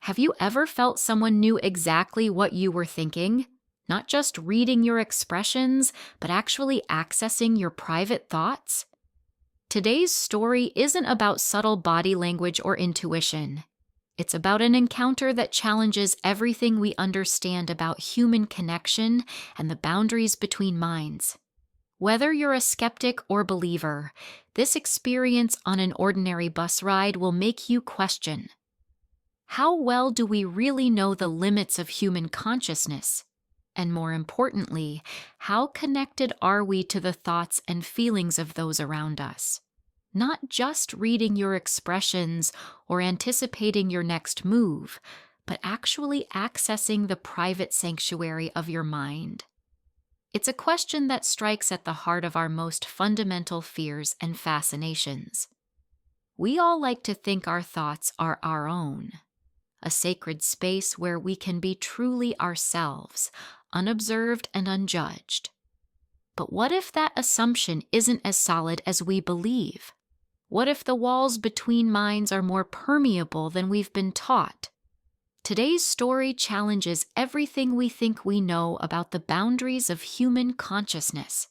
Have you ever felt someone knew exactly what you were thinking? Not just reading your expressions, but actually accessing your private thoughts? Today's story isn't about subtle body language or intuition. It's about an encounter that challenges everything we understand about human connection and the boundaries between minds. Whether you're a skeptic or believer, this experience on an ordinary bus ride will make you question: how well do we really know the limits of human consciousness? And more importantly, how connected are we to the thoughts and feelings of those around us? Not just reading your expressions or anticipating your next move, but actually accessing the private sanctuary of your mind. It's a question that strikes at the heart of our most fundamental fears and fascinations. We all like to think our thoughts are our own, a sacred space where we can be truly ourselves, unobserved and unjudged. But what if that assumption isn't as solid as we believe? What if the walls between minds are more permeable than we've been taught? Today's story challenges everything we think we know about the boundaries of human consciousness.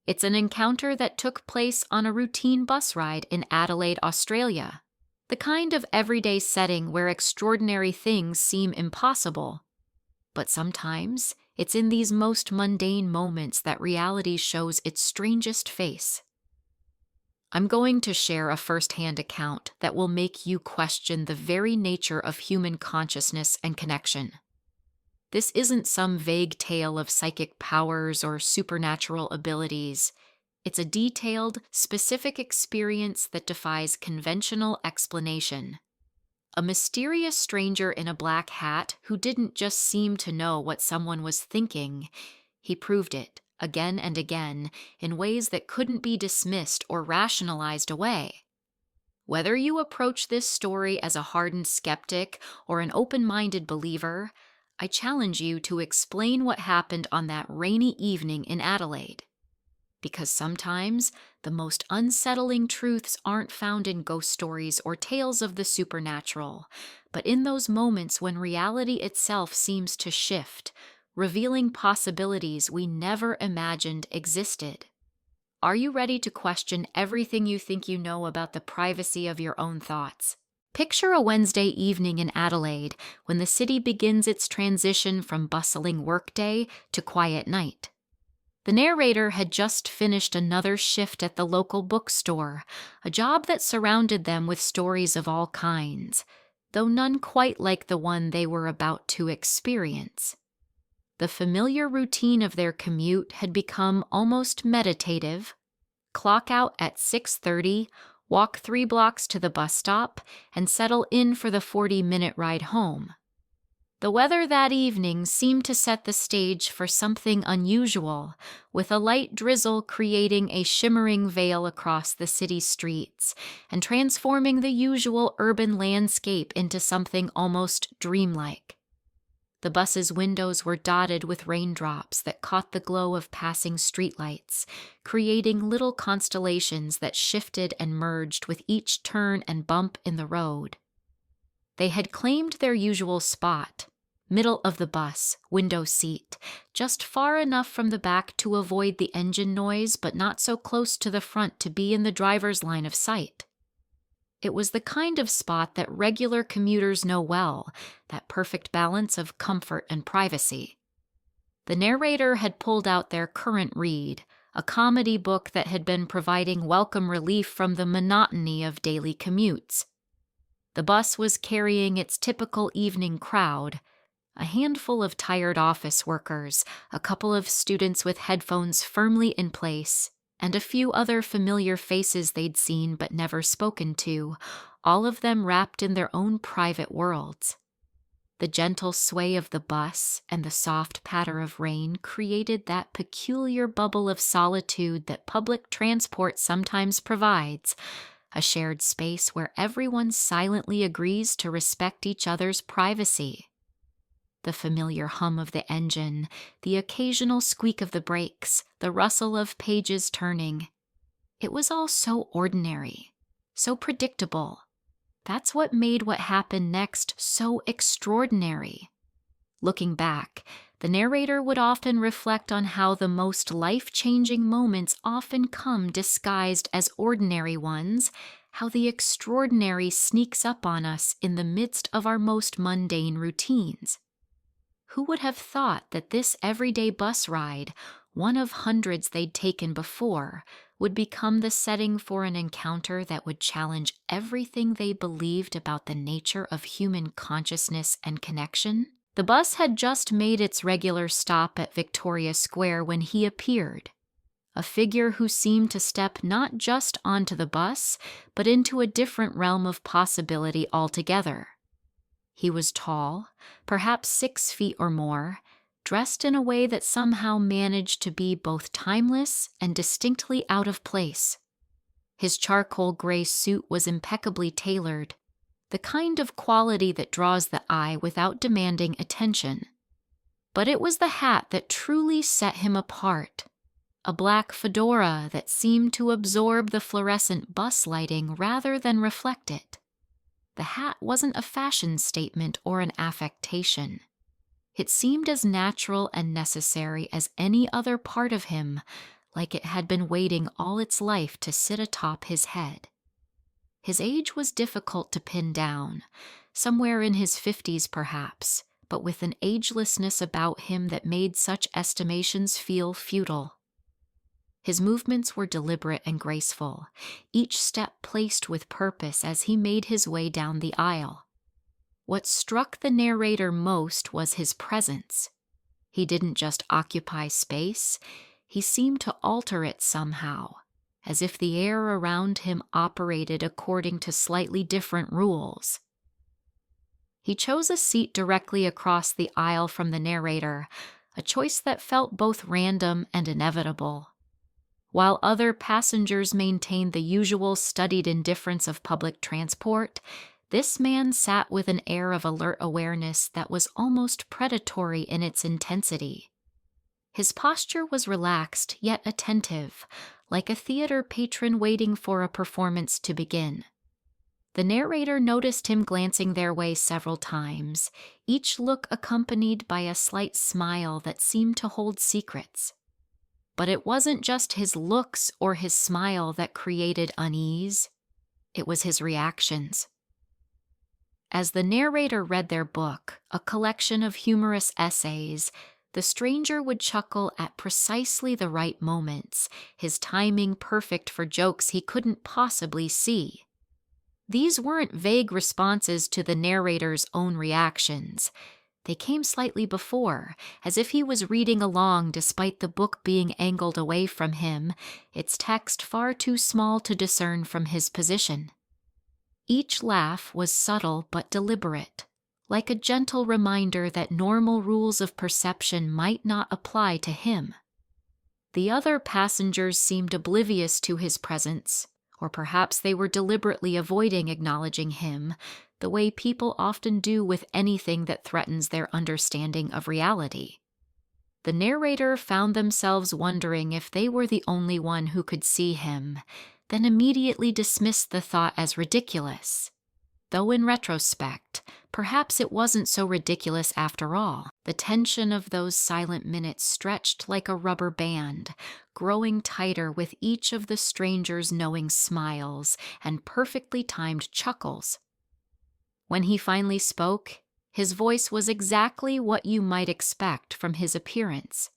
It's an encounter that took place on a routine bus ride in Adelaide, Australia, the kind of everyday setting where extraordinary things seem impossible. But sometimes, it's in these most mundane moments that reality shows its strangest face. I'm going to share a first-hand account that will make you question the very nature of human consciousness and connection. This isn't some vague tale of psychic powers or supernatural abilities. It's a detailed, specific experience that defies conventional explanation. A mysterious stranger in a black hat who didn't just seem to know what someone was thinking, he proved it again and again in ways that couldn't be dismissed or rationalized away. Whether you approach this story as a hardened skeptic or an open-minded believer, I challenge you to explain what happened on that rainy evening in Adelaide. Because sometimes the most unsettling truths aren't found in ghost stories or tales of the supernatural, but in those moments when reality itself seems to shift, revealing possibilities we never imagined existed. Are you ready to question everything you think you know about the privacy of your own thoughts? Picture a Wednesday evening in Adelaide when the city begins its transition from bustling workday to quiet night. The narrator had just finished another shift at the local bookstore, a job that surrounded them with stories of all kinds, though none quite like the one they were about to experience. The familiar routine of their commute had become almost meditative. Clock out at 6:30, walk 3 blocks to the bus stop, and settle in for the 40-minute ride home. The weather that evening seemed to set the stage for something unusual, with a light drizzle creating a shimmering veil across the city streets and transforming the usual urban landscape into something almost dreamlike. The bus's windows were dotted with raindrops that caught the glow of passing streetlights, creating little constellations that shifted and merged with each turn and bump in the road. They had claimed their usual spot, middle of the bus, window seat, just far enough from the back to avoid the engine noise but not so close to the front to be in the driver's line of sight. It was the kind of spot that regular commuters know well, that perfect balance of comfort and privacy. The narrator had pulled out their current read, a comedy book that had been providing welcome relief from the monotony of daily commutes. The bus was carrying its typical evening crowd, a handful of tired office workers, a couple of students with headphones firmly in place, and a few other familiar faces they'd seen but never spoken to, all of them wrapped in their own private worlds. The gentle sway of the bus and the soft patter of rain created that peculiar bubble of solitude that public transport sometimes provides, a shared space where everyone silently agrees to respect each other's privacy. The familiar hum of the engine, the occasional squeak of the brakes, the rustle of pages turning. It was all so ordinary, so predictable. That's what made what happened next so extraordinary. Looking back, the narrator would often reflect on how the most life-changing moments often come disguised as ordinary ones, how the extraordinary sneaks up on us in the midst of our most mundane routines. Who would have thought that this everyday bus ride, one of hundreds they'd taken before, would become the setting for an encounter that would challenge everything they believed about the nature of human consciousness and connection? The bus had just made its regular stop at Victoria Square when he appeared, a figure who seemed to step not just onto the bus, but into a different realm of possibility altogether. He was tall, perhaps 6 feet or more, dressed in a way that somehow managed to be both timeless and distinctly out of place. His charcoal gray suit was impeccably tailored, the kind of quality that draws the eye without demanding attention. But it was the hat that truly set him apart, a black fedora that seemed to absorb the fluorescent bus lighting rather than reflect it. The hat wasn't a fashion statement or an affectation. It seemed as natural and necessary as any other part of him, like it had been waiting all its life to sit atop his head. His age was difficult to pin down, somewhere in his 50s perhaps, but with an agelessness about him that made such estimations feel futile. His movements were deliberate and graceful, each step placed with purpose as he made his way down the aisle. What struck the narrator most was his presence. He didn't just occupy space, he seemed to alter it somehow, as if the air around him operated according to slightly different rules. He chose a seat directly across the aisle from the narrator, a choice that felt both random and inevitable. While other passengers maintained the usual studied indifference of public transport, this man sat with an air of alert awareness that was almost predatory in its intensity. His posture was relaxed yet attentive, like a theater patron waiting for a performance to begin. The narrator noticed him glancing their way several times, each look accompanied by a slight smile that seemed to hold secrets. But it wasn't just his looks or his smile that created unease. It was his reactions. As the narrator read their book, a collection of humorous essays, the stranger would chuckle at precisely the right moments, his timing perfect for jokes he couldn't possibly see. These weren't vague responses to the narrator's own reactions. They came slightly before, as if he was reading along despite the book being angled away from him, its text far too small to discern from his position. Each laugh was subtle but deliberate, like a gentle reminder that normal rules of perception might not apply to him. The other passengers seemed oblivious to his presence, or perhaps they were deliberately avoiding acknowledging him, the way people often do with anything that threatens their understanding of reality. The narrator found themselves wondering if they were the only one who could see him, then immediately dismissed the thought as ridiculous. Though in retrospect, perhaps it wasn't so ridiculous after all. The tension of those silent minutes stretched like a rubber band, growing tighter with each of the stranger's knowing smiles and perfectly timed chuckles. When he finally spoke, his voice was exactly what you might expect from his appearance,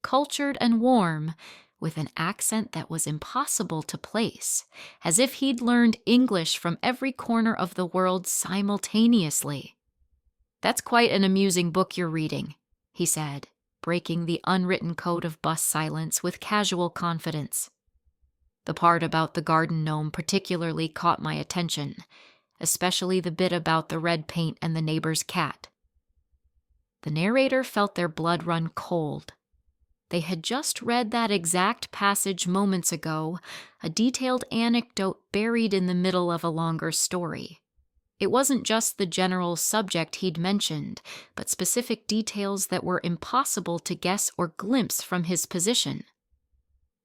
cultured and warm, with an accent that was impossible to place, as if he'd learned English from every corner of the world simultaneously. "That's quite an amusing book you're reading," he said, breaking the unwritten code of bus silence with casual confidence. "The part about the garden gnome particularly caught my attention, especially the bit about the red paint and the neighbor's cat." The narrator felt their blood run cold. They had just read that exact passage moments ago, a detailed anecdote buried in the middle of a longer story. It wasn't just the general subject he'd mentioned, but specific details that were impossible to guess or glimpse from his position.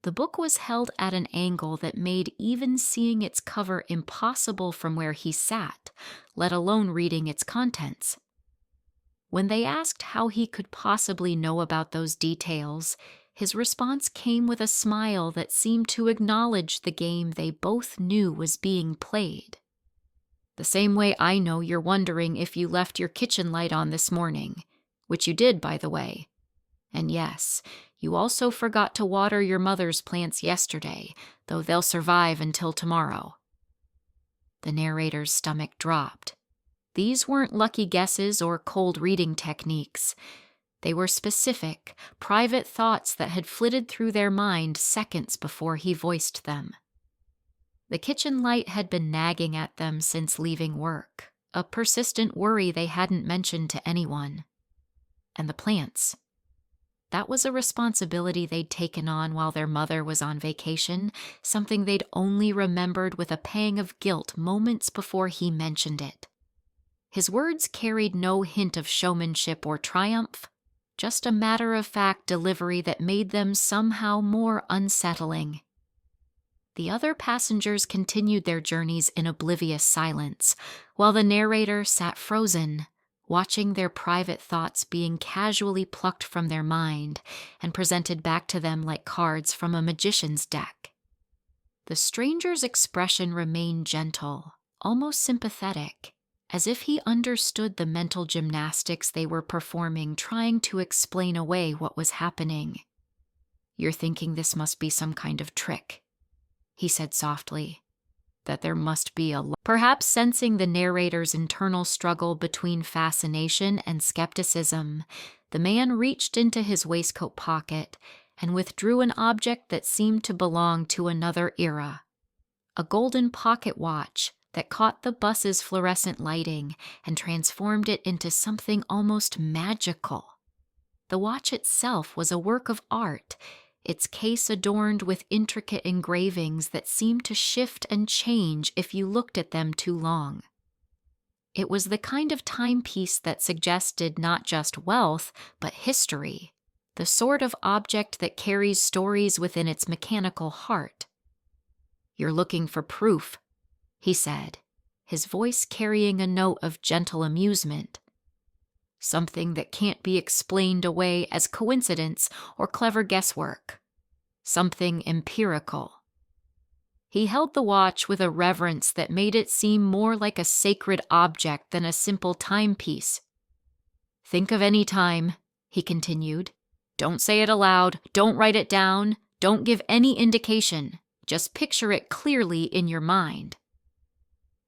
The book was held at an angle that made even seeing its cover impossible from where he sat, let alone reading its contents. When they asked how he could possibly know about those details, his response came with a smile that seemed to acknowledge the game they both knew was being played. The same way I know you're wondering if you left your kitchen light on this morning, which you did, by the way. And yes, you also forgot to water your mother's plants yesterday, though they'll survive until tomorrow. The narrator's stomach dropped. These weren't lucky guesses or cold reading techniques. They were specific, private thoughts that had flitted through their mind seconds before he voiced them. The kitchen light had been nagging at them since leaving work, a persistent worry they hadn't mentioned to anyone. And the plants. That was a responsibility they'd taken on while their mother was on vacation, something they'd only remembered with a pang of guilt moments before he mentioned it. His words carried no hint of showmanship or triumph, just a matter-of-fact delivery that made them somehow more unsettling. The other passengers continued their journeys in oblivious silence, while the narrator sat frozen, watching their private thoughts being casually plucked from their mind and presented back to them like cards from a magician's deck. The stranger's expression remained gentle, almost sympathetic, as if he understood the mental gymnastics they were performing trying to explain away what was happening. "You're thinking this must be some kind of trick," he said softly. "That there must be a..." Perhaps sensing the narrator's internal struggle between fascination and skepticism, the man reached into his waistcoat pocket and withdrew an object that seemed to belong to another era. A golden pocket watch that caught the bus's fluorescent lighting and transformed it into something almost magical. The watch itself was a work of art, its case adorned with intricate engravings that seemed to shift and change if you looked at them too long. It was the kind of timepiece that suggested not just wealth, but history, the sort of object that carries stories within its mechanical heart. "You're looking for proof," he said, his voice carrying a note of gentle amusement. "Something that can't be explained away as coincidence or clever guesswork. Something empirical." He held the watch with a reverence that made it seem more like a sacred object than a simple timepiece. "Think of any time," he continued. "Don't say it aloud, don't write it down, don't give any indication. Just picture it clearly in your mind."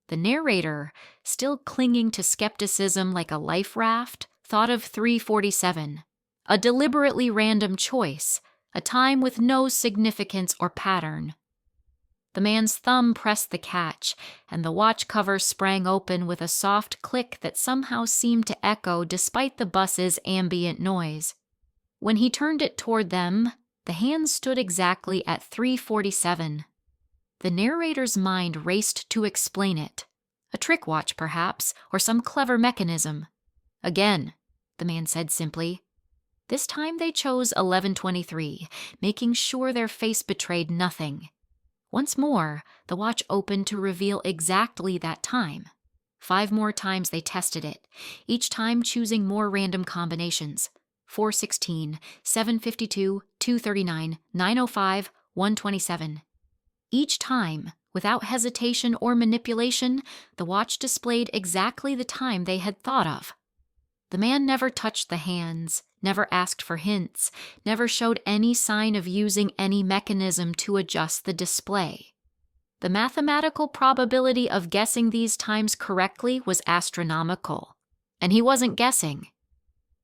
The narrator, still clinging to skepticism like a life raft, thought of 3:47, a deliberately random choice, a time with no significance or pattern. The man's thumb pressed the catch, and the watch cover sprang open with a soft click that somehow seemed to echo despite the bus's ambient noise. When he turned it toward them, the hand stood exactly at 3:47. The narrator's mind raced to explain it. A trick watch, perhaps, or some clever mechanism. "Again," the man said simply. This time they chose 11:23, making sure their face betrayed nothing. Once more, the watch opened to reveal exactly that time. 5 more times they tested it, each time choosing more random combinations. 4:16, 7:52, 2:39, 9:05, 1:27. Each time, without hesitation or manipulation, the watch displayed exactly the time they had thought of. The man never touched the hands, never asked for hints, never showed any sign of using any mechanism to adjust the display. The mathematical probability of guessing these times correctly was astronomical, and he wasn't guessing.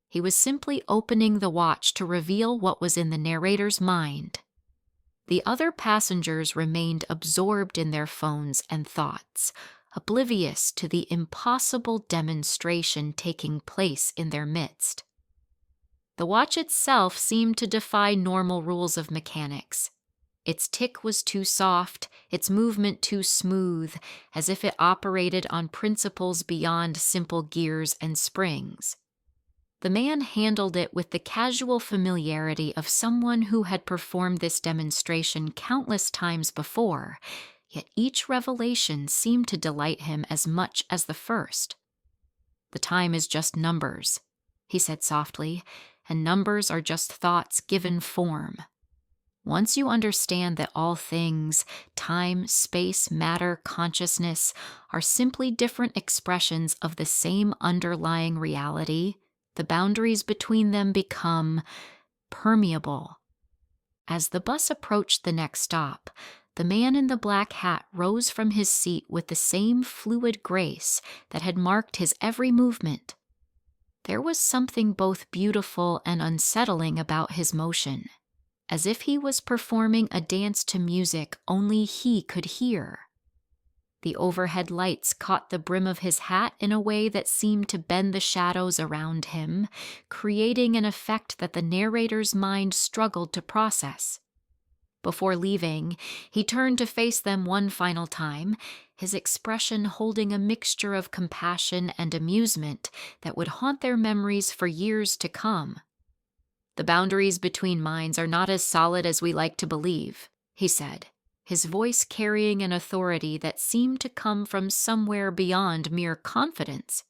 He was simply opening the watch to reveal what was in the narrator's mind. The other passengers remained absorbed in their phones and thoughts, oblivious to the impossible demonstration taking place in their midst. The watch itself seemed to defy normal rules of mechanics. Its tick was too soft, its movement too smooth, as if it operated on principles beyond simple gears and springs. The man handled it with the casual familiarity of someone who had performed this demonstration countless times before, yet each revelation seemed to delight him as much as the first. "The time is just numbers," he said softly, "and numbers are just thoughts given form. Once you understand that all things, time, space, matter, consciousness, are simply different expressions of the same underlying reality, the boundaries between them become permeable." As the bus approached the next stop, the man in the black hat rose from his seat with the same fluid grace that had marked his every movement. There was something both beautiful and unsettling about his motion, as if he was performing a dance to music only he could hear. The overhead lights caught the brim of his hat in a way that seemed to bend the shadows around him, creating an effect that the narrator's mind struggled to process. Before leaving, he turned to face them one final time, his expression holding a mixture of compassion and amusement that would haunt their memories for years to come. "The boundaries between minds are not as solid as we like to believe," he said, his voice carrying an authority that seemed to come from somewhere beyond mere confidence.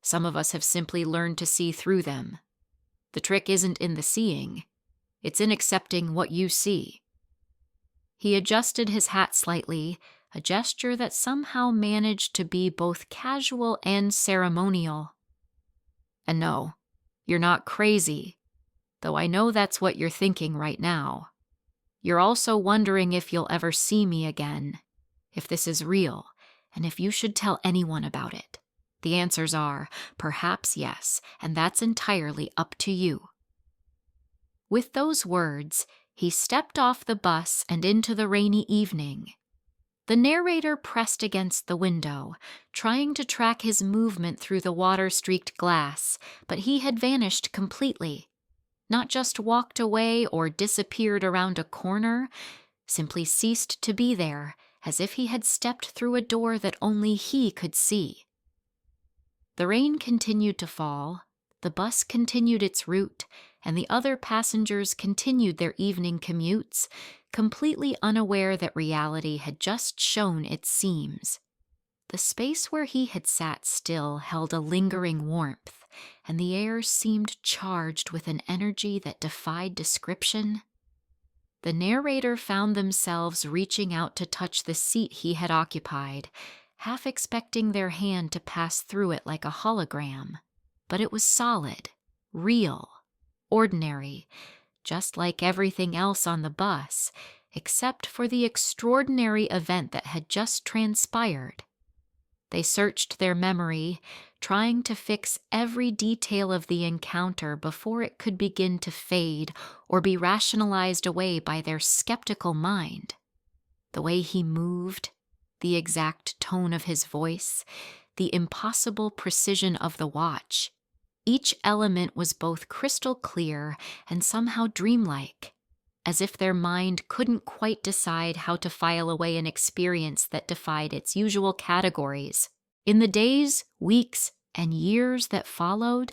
"Some of us have simply learned to see through them. The trick isn't in the seeing, it's in accepting what you see." He adjusted his hat slightly, a gesture that somehow managed to be both casual and ceremonial. "And no, you're not crazy, though I know that's what you're thinking right now. You're also wondering if you'll ever see me again, if this is real, and if you should tell anyone about it. The answers are, perhaps yes, and that's entirely up to you." With those words, he stepped off the bus and into the rainy evening. The narrator pressed against the window, trying to track his movement through the water-streaked glass, but he had vanished completely. Not just walked away or disappeared around a corner, simply ceased to be there, as if he had stepped through a door that only he could see. The rain continued to fall, the bus continued its route, and the other passengers continued their evening commutes, completely unaware that reality had just shown its seams. The space where he had sat still held a lingering warmth, and the air seemed charged with an energy that defied description. The narrator found themselves reaching out to touch the seat he had occupied, half expecting their hand to pass through it like a hologram. But it was solid, real, ordinary, just like everything else on the bus, except for the extraordinary event that had just transpired. They searched their memory, trying to fix every detail of the encounter before it could begin to fade or be rationalized away by their skeptical mind. The way he moved, the exact tone of his voice, the impossible precision of the watch. Each element was both crystal clear and somehow dreamlike, as if their mind couldn't quite decide how to file away an experience that defied its usual categories. In the days, weeks, and years that followed,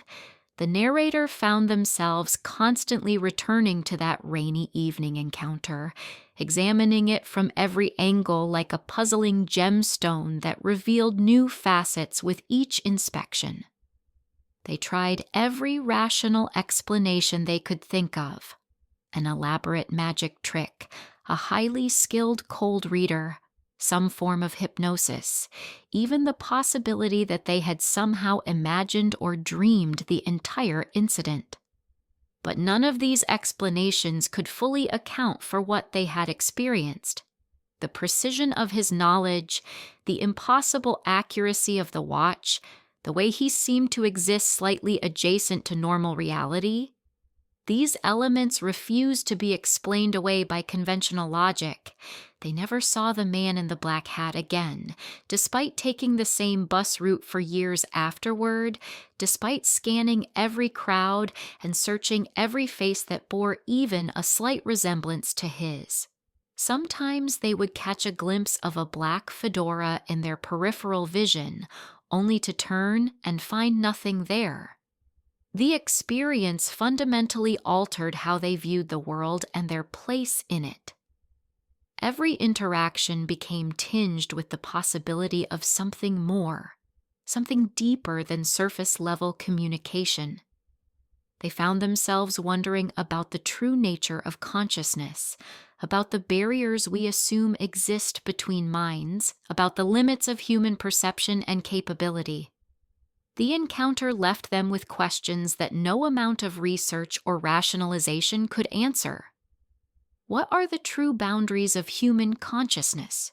the narrator found themselves constantly returning to that rainy evening encounter, examining it from every angle like a puzzling gemstone that revealed new facets with each inspection. They tried every rational explanation they could think of. An elaborate magic trick, a highly skilled cold reader, some form of hypnosis, even the possibility that they had somehow imagined or dreamed the entire incident. But none of these explanations could fully account for what they had experienced. The precision of his knowledge, the impossible accuracy of the watch, the way he seemed to exist slightly adjacent to normal reality, these elements refused to be explained away by conventional logic. They never saw the man in the black hat again, despite taking the same bus route for years afterward, despite scanning every crowd and searching every face that bore even a slight resemblance to his. Sometimes they would catch a glimpse of a black fedora in their peripheral vision, only to turn and find nothing there. The experience fundamentally altered how they viewed the world and their place in it. Every interaction became tinged with the possibility of something more, something deeper than surface-level communication. They found themselves wondering about the true nature of consciousness, about the barriers we assume exist between minds, about the limits of human perception and capability. The encounter left them with questions that no amount of research or rationalization could answer. What are the true boundaries of human consciousness?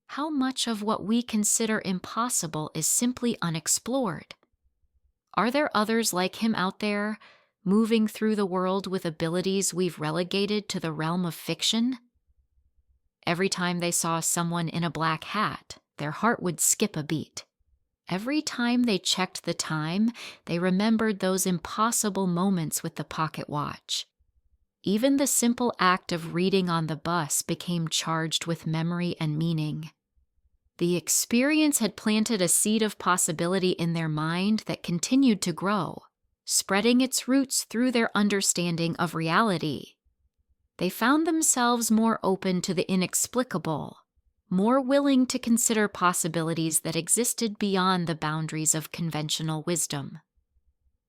How much of what we consider impossible is simply unexplored? Are there others like him out there, moving through the world with abilities we've relegated to the realm of fiction? Every time they saw someone in a black hat, their heart would skip a beat. Every time they checked the time, they remembered those impossible moments with the pocket watch. Even the simple act of reading on the bus became charged with memory and meaning. The experience had planted a seed of possibility in their mind that continued to grow, spreading its roots through their understanding of reality. They found themselves more open to the inexplicable, more willing to consider possibilities that existed beyond the boundaries of conventional wisdom.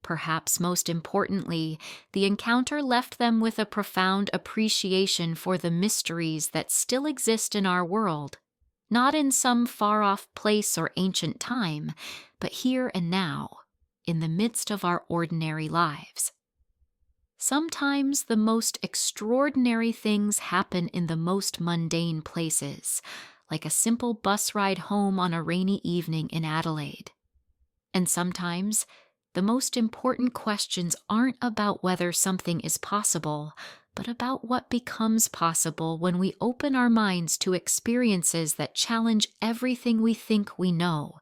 Perhaps most importantly, the encounter left them with a profound appreciation for the mysteries that still exist in our world, not in some far-off place or ancient time, but here and now, in the midst of our ordinary lives. Sometimes the most extraordinary things happen in the most mundane places, like a simple bus ride home on a rainy evening in Adelaide. And sometimes, the most important questions aren't about whether something is possible, but about what becomes possible when we open our minds to experiences that challenge everything we think we know